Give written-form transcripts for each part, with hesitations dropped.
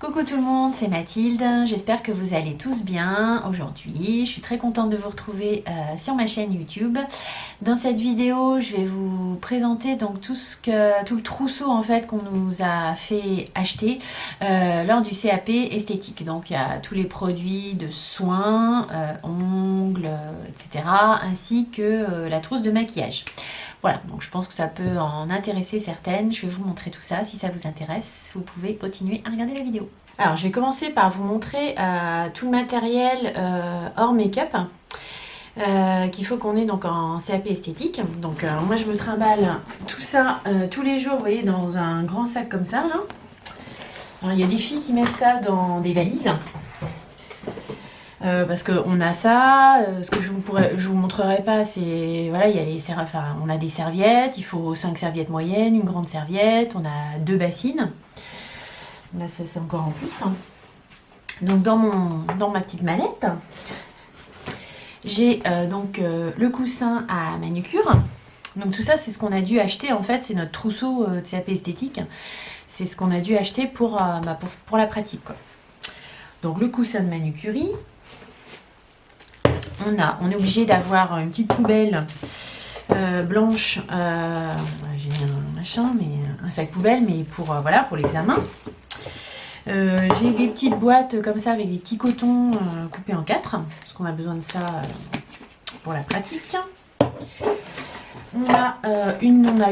Coucou tout le monde, c'est Mathilde, j'espère que vous allez tous bien aujourd'hui. Je suis très contente de vous retrouver sur ma chaîne YouTube. Dans cette vidéo, je vais vous présenter donc tout le trousseau en fait qu'on nous a fait acheter lors du CAP esthétique. Donc il y a tous les produits de soins, ongles, etc. ainsi que la trousse de maquillage. Voilà, donc je pense que ça peut en intéresser certaines. Je vais vous montrer tout ça. Si ça vous intéresse, vous pouvez continuer à regarder la vidéo. Alors, je vais commencer par vous montrer tout le matériel hors make-up qu'il faut qu'on ait donc en CAP esthétique. Donc, moi, je me trimballe tout ça tous les jours, vous voyez, dans un grand sac comme ça, là. Alors, il y a des filles qui mettent ça dans des valises. Parce qu'on a ça, ce que je vous montrerai pas, c'est voilà, il y a on a des serviettes, il faut 5 serviettes moyennes, une grande serviette, on a 2 bassines. Là, ça c'est encore en plus. Hein. Donc dans ma petite mallette, j'ai le coussin à manucure. Donc tout ça, c'est ce qu'on a dû acheter en fait, c'est notre trousseau de CAP esthétique. C'est ce qu'on a dû acheter pour la pratique, quoi. Donc le coussin de manucurie. On est obligé d'avoir une petite poubelle blanche, j'ai un machin, mais un sac poubelle, mais pour l'examen. J'ai des petites boîtes comme ça avec des petits cotons coupés en 4, parce qu'on a besoin de ça pour la pratique. On a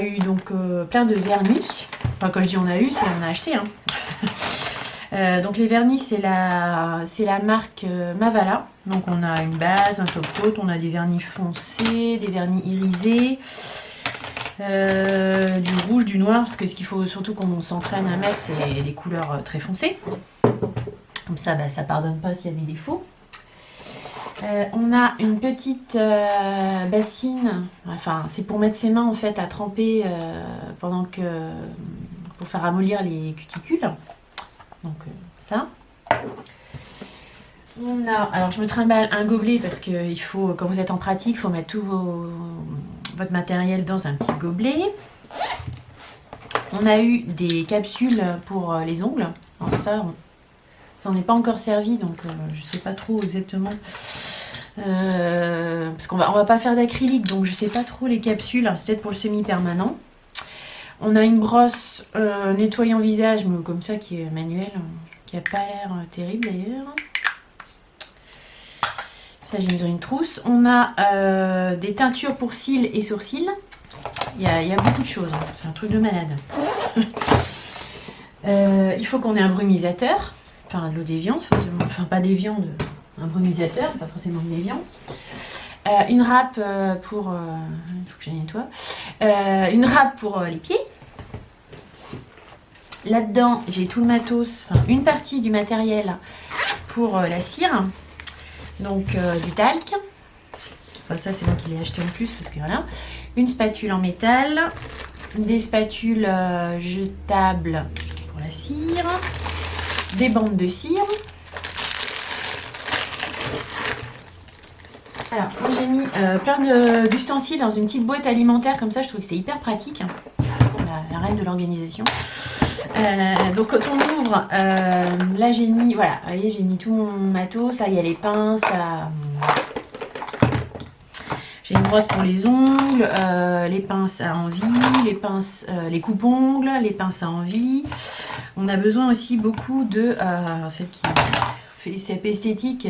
eu donc plein de vernis. Enfin, quand je dis on a eu, c'est on a acheté. Hein. Donc les vernis, c'est la marque Mavala. Donc on a une base, un top coat, on a des vernis foncés, des vernis irisés, du rouge, du noir, parce que ce qu'il faut surtout qu'on s'entraîne à mettre, c'est des couleurs très foncées. Comme ça, ça pardonne pas s'il y a des défauts. On a une petite bassine, enfin c'est pour mettre ses mains en fait à tremper pour faire ramollir les cuticules. Donc ça. Alors je me trimballe un gobelet parce que quand vous êtes en pratique, il faut mettre tout votre matériel dans un petit gobelet. On a eu des capsules pour les ongles. Alors ça n'en est pas encore servi, donc je sais pas trop exactement. Parce qu'on va pas faire d'acrylique, donc je sais pas trop les capsules. C'est peut-être pour le semi-permanent. On a une brosse nettoyant visage, mais comme ça, qui est manuelle, qui n'a pas l'air terrible d'ailleurs. Ça, j'ai mis dans une trousse. On a des teintures pour cils et sourcils. Il y a beaucoup de choses, hein. C'est un truc de malade. Il faut qu'on ait un brumisateur, enfin de l'eau déviante, enfin pas déviant, un brumisateur, pas forcément déviant. Une râpe pour... il faut que j'aille nettoie. Une râpe pour les pieds. Là-dedans, j'ai tout le matos, enfin une partie du matériel pour la cire. Donc du talc. Enfin, ça, c'est moi qui l'ai acheté en plus parce que voilà. Une spatule en métal. Des spatules jetables pour la cire. Des bandes de cire. Alors, moi j'ai mis plein d'ustensiles dans une petite boîte alimentaire comme ça, je trouve que c'est hyper pratique hein, pour la reine de l'organisation. Donc quand on ouvre, là j'ai mis, voilà, vous voyez, j'ai mis tout mon matos, là il y a les pinces, j'ai une brosse pour les ongles, les pinces à envie, les coupe-ongles, les pinces à envie. On a besoin aussi beaucoup de, celle qui fait les CAP esthétiques,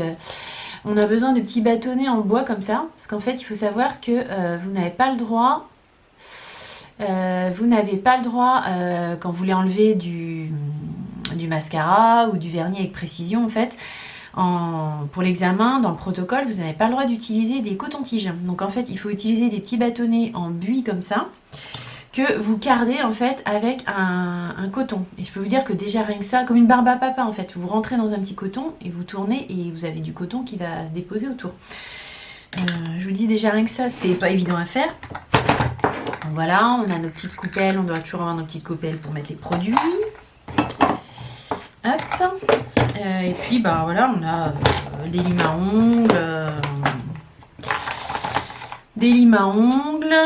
on a besoin de petits bâtonnets en bois comme ça, parce qu'en fait, il faut savoir que vous n'avez pas le droit, quand vous voulez enlever du mascara ou du vernis avec précision, en fait, pour l'examen, dans le protocole, vous n'avez pas le droit d'utiliser des cotons-tiges. Donc en fait, il faut utiliser des petits bâtonnets en buis comme ça, que vous cardez en fait avec un coton. Et je peux vous dire que déjà rien que ça, comme une barbe à papa en fait, vous rentrez dans un petit coton et vous tournez et vous avez du coton qui va se déposer autour. Je vous dis déjà rien que ça, c'est pas évident à faire. Donc voilà, on a nos petites coupelles, on doit toujours avoir nos petites coupelles pour mettre les produits. Hop. Et puis voilà, on a les limes à ongles. des limes à ongles,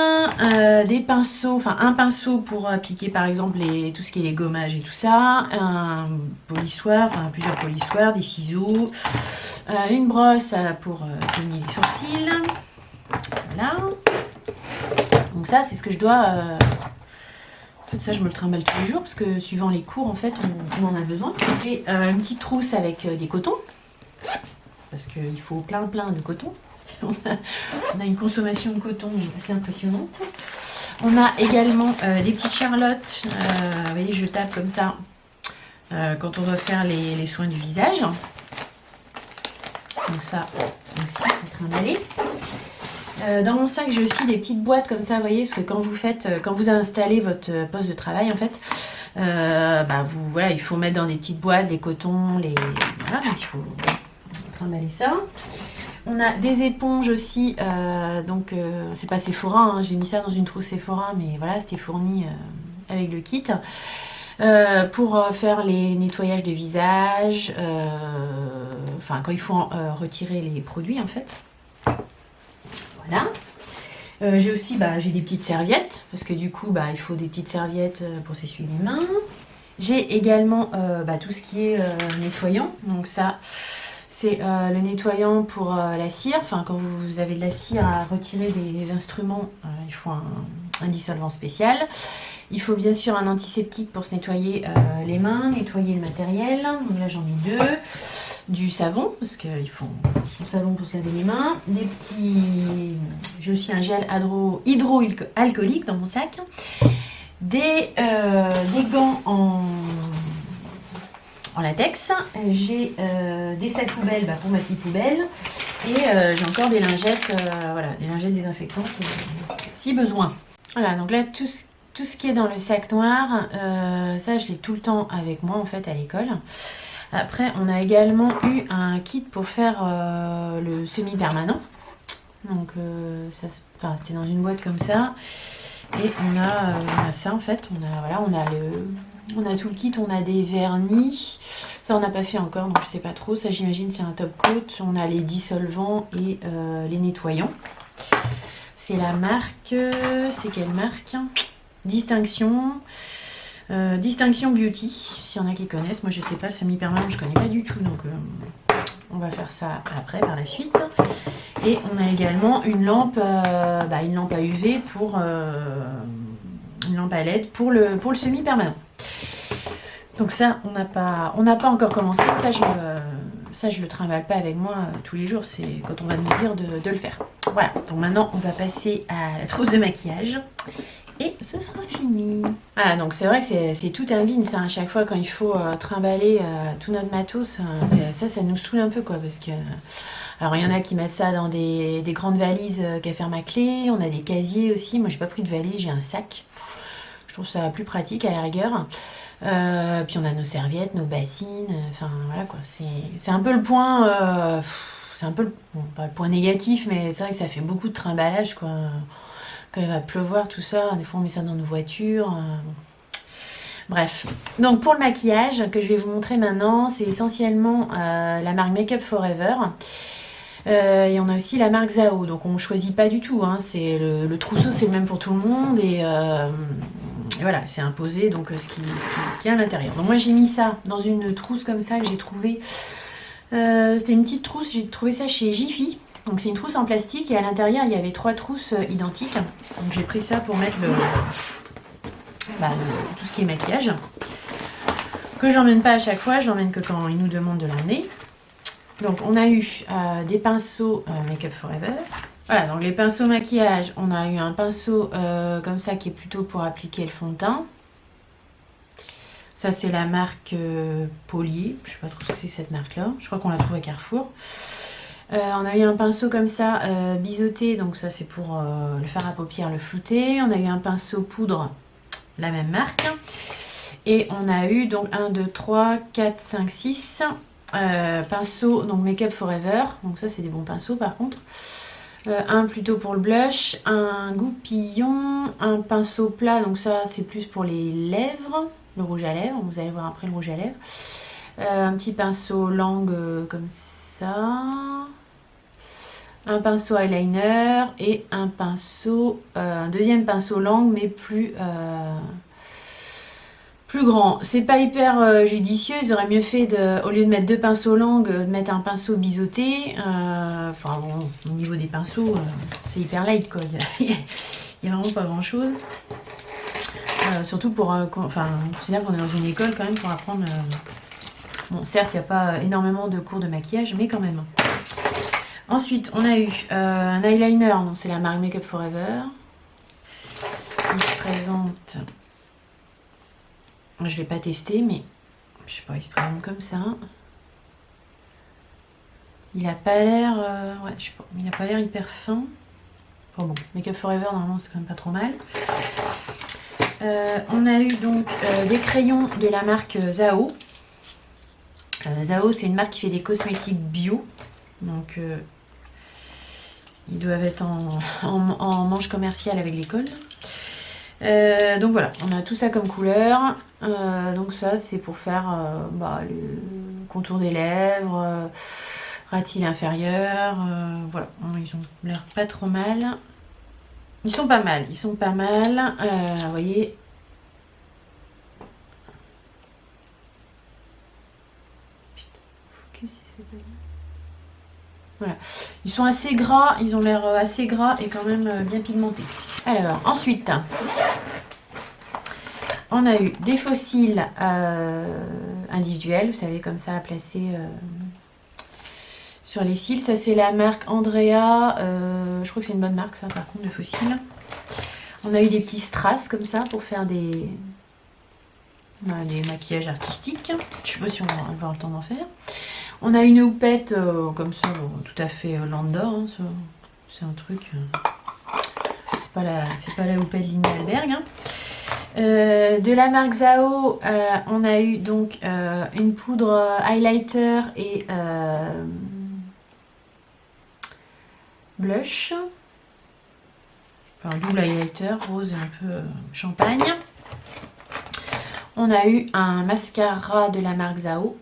des pinceaux, enfin un pinceau pour appliquer par exemple tout ce qui est les gommages et tout ça, un polissoir, enfin plusieurs polissoirs, des ciseaux, une brosse pour peigner les sourcils. Voilà. Donc ça, c'est ce que je dois... En fait, ça, je me le trimballe tous les jours parce que suivant les cours, en fait, on en a besoin. J'ai une petite trousse avec des cotons parce qu'il faut plein de coton. On a une consommation de coton assez impressionnante. On a également des petites charlottes. Vous voyez, je tape comme ça quand on doit faire les soins du visage. Donc ça aussi, je vais trimballer. Dans mon sac, j'ai aussi des petites boîtes comme ça, vous voyez, parce que quand vous installez votre poste de travail, en fait, voilà, il faut mettre dans des petites boîtes les cotons, voilà, donc il faut trimballer ça. On a des éponges aussi, c'est pas Sephora, hein, j'ai mis ça dans une trousse Sephora, mais voilà, c'était fourni avec le kit. Pour faire les nettoyages de visage, quand il faut retirer les produits en fait. Voilà. J'ai aussi j'ai des petites serviettes, parce que du coup il faut des petites serviettes pour s'essuyer les mains. J'ai également tout ce qui est nettoyant, donc ça c'est le nettoyant pour la cire, enfin quand vous avez de la cire à retirer des instruments, il faut un dissolvant spécial. Il faut bien sûr un antiseptique pour se nettoyer les mains, nettoyer le matériel. Donc là j'en ai 2. Du savon, parce qu'il faut son savon pour se laver les mains. J'ai aussi un gel hydroalcoolique dans mon sac. Des gants en latex. J'ai des sacs poubelles pour ma petite poubelle. Et j'ai encore des lingettes, des lingettes désinfectantes si besoin. Voilà, donc là tout ce qui est dans le sac noir, ça je l'ai tout le temps avec moi en fait à l'école. Après on a également eu un kit pour faire le semi-permanent. Donc c'était dans une boîte comme ça. Et on a ça en fait, on a tout le kit, on a des vernis. Ça on n'a pas fait encore donc je sais pas trop, ça j'imagine c'est un top coat. On a les dissolvants et les nettoyants. C'est la marque, c'est quelle marque ? Distinction Beauty, s'il y en a qui connaissent. Moi je sais pas, le semi-permanent je connais pas du tout, donc on va faire ça après par la suite. Et on a également une lampe à UV pour une lampe à LED pour le semi-permanent. Donc ça on n'a pas encore commencé. Ça je le trimballe pas avec moi tous les jours, c'est quand on va nous dire de le faire. Voilà, donc maintenant on va passer à la trousse de maquillage. Et ce sera fini. Ah, donc c'est vrai que c'est tout un bin, ça, à chaque fois quand il faut trimballer tout notre matos. Ça nous saoule un peu, quoi, parce que... Alors, il y en a qui mettent ça dans des grandes valises qu'à ferme à clé. On a des casiers aussi. Moi, j'ai pas pris de valise, j'ai un sac. Je trouve ça plus pratique, à la rigueur. Puis on a nos serviettes, nos bassines. Enfin, voilà, quoi. C'est un peu le point... c'est un peu, pas le point négatif, mais c'est vrai que ça fait beaucoup de trimballage, quoi. Quand il va pleuvoir, tout ça, des fois on met ça dans nos voitures. Bref. Donc pour le maquillage que je vais vous montrer maintenant, c'est essentiellement la marque Make Up For Ever. Et on a aussi la marque Zao. Donc on ne choisit pas du tout. Hein. C'est le trousseau, c'est le même pour tout le monde. Et voilà, c'est imposé. Donc ce qui est à l'intérieur. Donc moi j'ai mis ça dans une trousse comme ça que j'ai trouvé. C'était une petite trousse, j'ai trouvé ça chez Jiffy. Donc c'est une trousse en plastique et à l'intérieur il y avait 3 trousses identiques. Donc j'ai pris ça pour mettre tout ce qui est maquillage. Que j'emmène pas à chaque fois, je l'emmène que quand ils nous demandent de l'emmener. Donc on a eu des pinceaux Make Up For Ever. Voilà, donc les pinceaux maquillage, on a eu un pinceau comme ça qui est plutôt pour appliquer le fond de teint. Ça c'est la marque Polier, je sais pas trop ce que c'est cette marque là, je crois qu'on la trouve à Carrefour. On a eu un pinceau comme ça, biseauté, donc ça c'est pour le fard à paupières, le flouter. On a eu un pinceau poudre, la même marque. Et on a eu donc 1, 2, 3, 4, 5, 6 pinceaux, donc Make Up For Ever. Donc ça c'est des bons pinceaux par contre. Un plutôt pour le blush, un goupillon, un pinceau plat, donc ça c'est plus pour les lèvres, le rouge à lèvres, vous allez voir après le rouge à lèvres. Un petit pinceau langue comme ça. un pinceau eyeliner et un pinceau, un deuxième pinceau langue mais plus grand. C'est pas hyper judicieux, ils auraient mieux fait au lieu de mettre deux pinceaux langues, de mettre un pinceau biseauté. Enfin bon, au niveau des pinceaux, c'est hyper light quoi. Il y a vraiment pas grand chose. Surtout pour, enfin, on considère qu'on est dans une école quand même pour apprendre. Bon, certes, il n'y a pas énormément de cours de maquillage, mais quand même. Ensuite, on a eu un eyeliner, donc c'est la marque Make Up For Ever. Il se présente. Je ne l'ai pas testé, mais je sais pas, il se présente comme ça. Il a pas l'air, ouais, je sais pas, il a pas l'air hyper fin. Enfin bon, Make Up For Ever, normalement, c'est quand même pas trop mal. On a eu donc des crayons de la marque Zao. Zao, c'est une marque qui fait des cosmétiques bio. Donc, ils doivent être en manche commerciale avec l'école. Donc voilà, on a tout ça comme couleur. Donc ça, c'est pour faire le contour des lèvres, ratil inférieur. Voilà, ils ont l'air pas trop mal. Ils sont pas mal, vous voyez. Focus, c'est pas bien. Voilà, ils sont assez gras, ils ont l'air assez gras et quand même bien pigmentés. Alors, ensuite, on a eu des faux cils individuels, vous savez, comme ça, à placer sur les cils. Ça, c'est la marque Andrea. Je crois que c'est une bonne marque, ça, par contre, de faux cils. On a eu des petits strass comme ça pour faire des maquillages artistiques. Je sais pas si on va avoir le temps d'en faire. On a une houppette comme ça, tout à fait lambda. Hein, c'est un truc. C'est pas la houppette Lina Alberg. Hein. De la marque Zao, on a eu donc une poudre highlighter et blush. Enfin, double highlighter, rose et un peu champagne. On a eu un mascara de la marque Zao.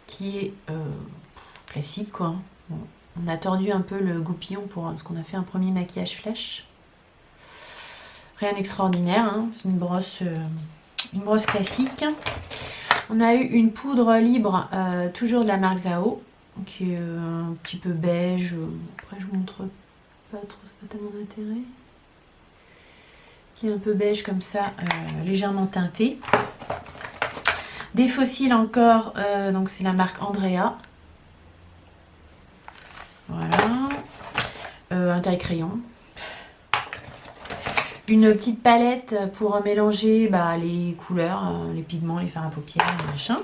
Qui est classique quoi. Bon, on a tordu un peu le goupillon parce qu'on a fait un premier maquillage flash. Rien d'extraordinaire, hein. C'est une brosse classique. On a eu une poudre libre, toujours de la marque Zao, qui est un petit peu beige. Après je vous montre pas trop, ça n'a pas tellement d'intérêt. Qui est un peu beige comme ça, légèrement teinté. Des faux cils encore, donc c'est la marque Andrea. Voilà. Un taille crayon. Une petite palette pour mélanger les couleurs, les pigments, les fards à paupières, les machins.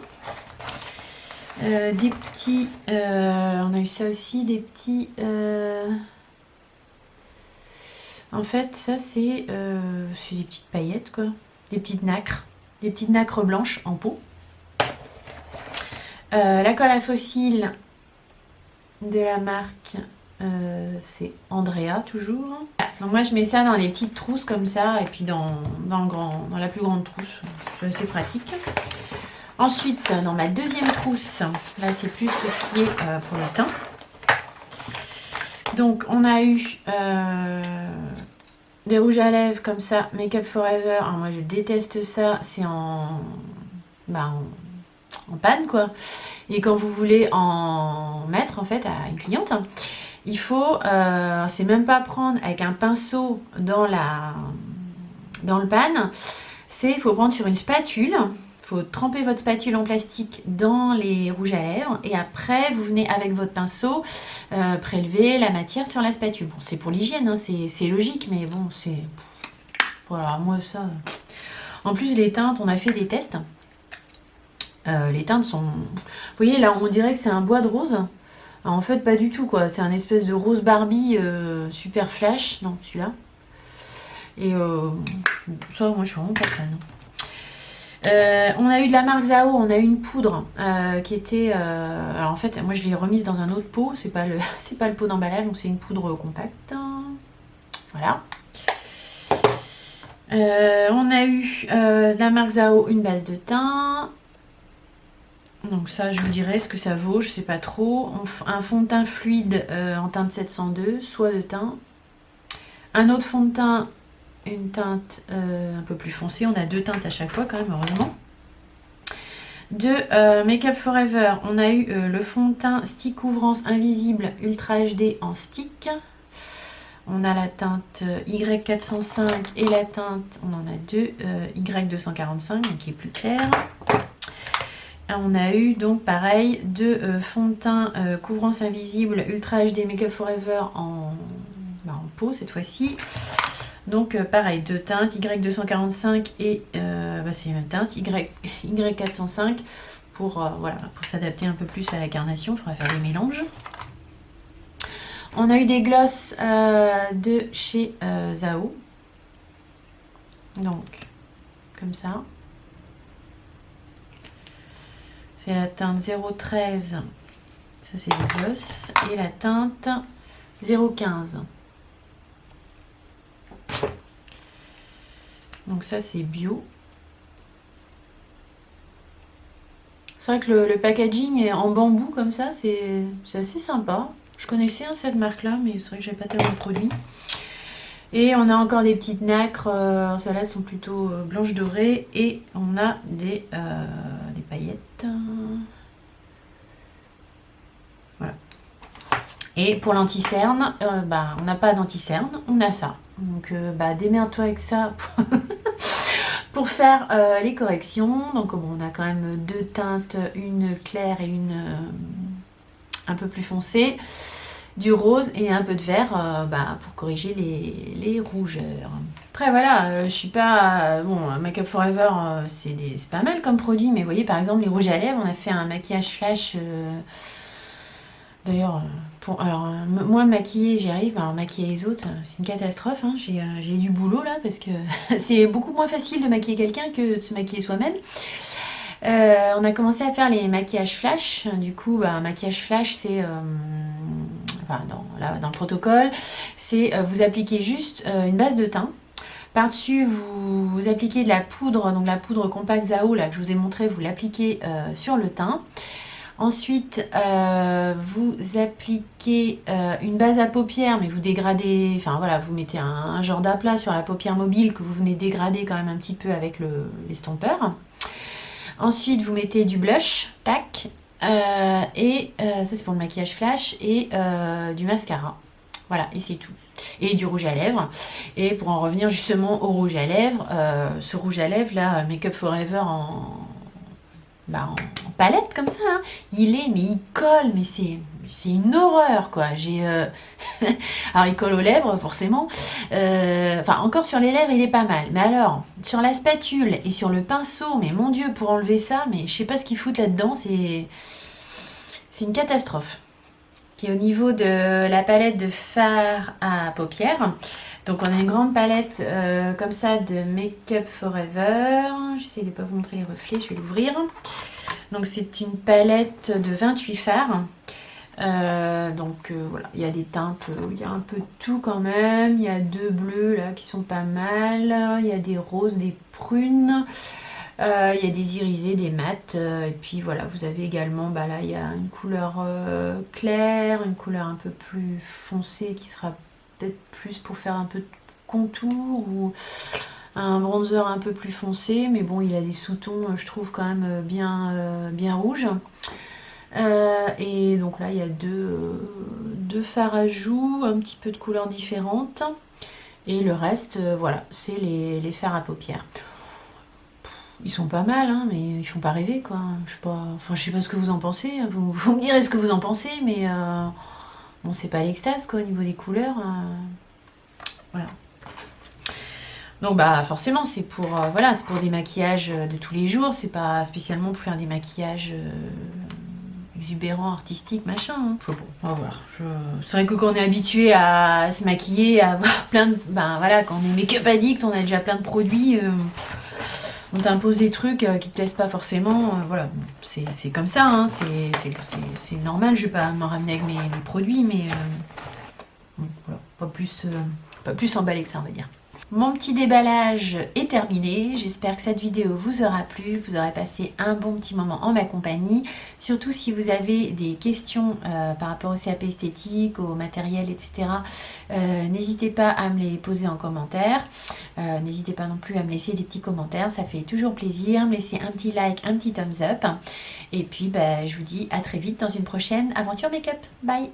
Des petits... on a eu ça aussi, des petits... En fait, ça c'est des petites paillettes, quoi. Des petites nacres. Des petites nacres blanches en pot. La colle à faux cils de la marque, c'est Andrea toujours. Donc moi je mets ça dans des petites trousses comme ça et puis dans la plus grande trousse. C'est assez pratique. Ensuite, dans ma deuxième trousse, là c'est plus tout ce qui est pour le teint. Donc on a eu des rouges à lèvres comme ça, Make Up For Ever. Alors moi je déteste ça, c'est en panne quoi. Et quand vous voulez en mettre en fait à une cliente, il faut, c'est même pas prendre avec un pinceau dans le pan, il faut prendre sur une spatule, il faut tremper votre spatule en plastique dans les rouges à lèvres et après vous venez avec votre pinceau prélever la matière sur la spatule. Bon, c'est pour l'hygiène, hein, c'est logique, mais bon, c'est... Voilà, moi ça... En plus les teintes, on a fait des tests. Les teintes sont... Vous voyez là, on dirait que c'est un bois de rose. Alors, en fait, pas du tout quoi. C'est un espèce de rose Barbie super flash. Non, celui-là. Et ça, moi, je suis vraiment pas fan. On a eu de la marque Zao. On a eu une poudre qui était... alors, en fait, moi, je l'ai remise dans un autre pot. C'est pas le pot d'emballage. Donc, c'est une poudre compacte. Voilà. On a eu de la marque Zao une base de teint. Donc ça, je vous dirai ce que ça vaut, je sais pas trop. Un fond de teint fluide en teinte 702, soie de teint. Un autre fond de teint, une teinte un peu plus foncée. On a 2 teintes à chaque fois quand même, heureusement. De Make Up Forever, on a eu le fond de teint stick couvrance invisible Ultra HD en stick. On a la teinte Y405 et la teinte, on en a 2, Y245, donc qui est plus claire. On a eu donc pareil 2 fonds de teint couvrance invisible Ultra HD Make Up Forever en peau cette fois-ci. Donc pareil, 2 teintes, Y245 et c'est la même teinte, Y405 pour, voilà, pour s'adapter un peu plus à la carnation, il faudra faire des mélanges. On a eu des glosses de chez Zao. Donc, comme ça. C'est la teinte 013, ça c'est des glosses, et la teinte 015. Donc ça c'est bio. C'est vrai que le packaging est en bambou comme ça, c'est assez sympa. Je connaissais cette marque-là, mais c'est vrai que j'ai pas tellement de produits. Et on a encore des petites nacres, celles-là sont plutôt blanches dorées. Et on a des paillettes. Voilà. Et pour l'anti-cerne, on n'a pas d'anti-cerne, on a ça. Donc démerde-toi avec ça pour faire les corrections. Donc on a quand même 2 teintes, une claire et une un peu plus foncée, du rose et un peu de vert pour corriger les rougeurs. Après voilà, je suis pas... bon, Make Up Forever, c'est pas mal comme produit, mais vous voyez par exemple les rouges à lèvres, on a fait un maquillage flash... D'ailleurs, moi maquiller, j'y arrive, alors maquiller les autres, c'est une catastrophe, hein. J'ai du boulot là, parce que c'est beaucoup moins facile de maquiller quelqu'un que de se maquiller soi-même. On a commencé à faire les maquillages flash, du coup, un maquillage flash, c'est, dans le protocole, c'est vous appliquez juste une base de teint. Par-dessus, vous appliquez de la poudre, donc la poudre compact Zao, là, que je vous ai montré, vous l'appliquez sur le teint. Ensuite, vous appliquez une base à paupières, mais vous dégradez, enfin voilà, vous mettez un genre d'aplat sur la paupière mobile que vous venez dégrader quand même un petit peu avec l'estompeur. Ensuite, vous mettez du blush, tac, et ça c'est pour le maquillage flash, et du mascara. Voilà, et c'est tout. Et du rouge à lèvres. Et pour en revenir justement au rouge à lèvres, ce rouge à lèvres là, Make Up Forever en palette comme ça, hein. Mais il colle, mais c'est une horreur quoi. Alors il colle aux lèvres forcément, encore sur les lèvres il est pas mal, mais alors sur la spatule et sur le pinceau, mais mon dieu, pour enlever ça, mais je sais pas ce qu'ils foutent là-dedans, c'est une catastrophe. Qui est au niveau de la palette de fard à paupières. Donc on a une grande palette comme ça de Make Up Forever. J'essaie de ne pas vous montrer les reflets, je vais l'ouvrir. Donc c'est une palette de 28 fards. Voilà, il y a des teintes, il y a un peu de tout quand même. Il y a 2 bleus là qui sont pas mal. Il y a des roses, des prunes. Il y a des irisés, des mats. Et puis voilà, vous avez également, là il y a une couleur claire, une couleur un peu plus foncée qui sera peut-être plus pour faire un peu de contour, ou un bronzer un peu plus foncé, mais bon, il a des sous-tons, je trouve quand même bien rouges. Et donc là, il y a deux fards à joues, un petit peu de couleurs différentes. Et le reste, voilà, c'est les fards à paupières. Ils sont pas mal, hein, mais ils font pas rêver, quoi. Je sais pas ce que vous en pensez. Vous me direz ce que vous en pensez, mais bon, c'est pas l'extase, quoi, au niveau des couleurs. Voilà. Donc forcément c'est pour c'est pour des maquillages de tous les jours, c'est pas spécialement pour faire des maquillages exubérants, artistiques, machin. Hein. Je sais pas, on va voir. C'est vrai que quand on est habitué à se maquiller, à avoir plein de... quand on est make-up addict, on a déjà plein de produits, on t'impose des trucs qui te plaisent pas forcément, voilà, c'est comme ça, hein. C'est normal, je vais pas m'en ramener avec mes produits, mais voilà, pas plus emballé que ça, on va dire. Mon petit déballage est terminé. J'espère que cette vidéo vous aura plu, que vous aurez passé un bon petit moment en ma compagnie. Surtout si vous avez des questions par rapport au CAP esthétique, au matériel, etc. N'hésitez pas à me les poser en commentaire. N'hésitez pas non plus à me laisser des petits commentaires, ça fait toujours plaisir. Me laisser un petit like, un petit thumbs up. Et puis je vous dis à très vite dans une prochaine aventure make-up. Bye!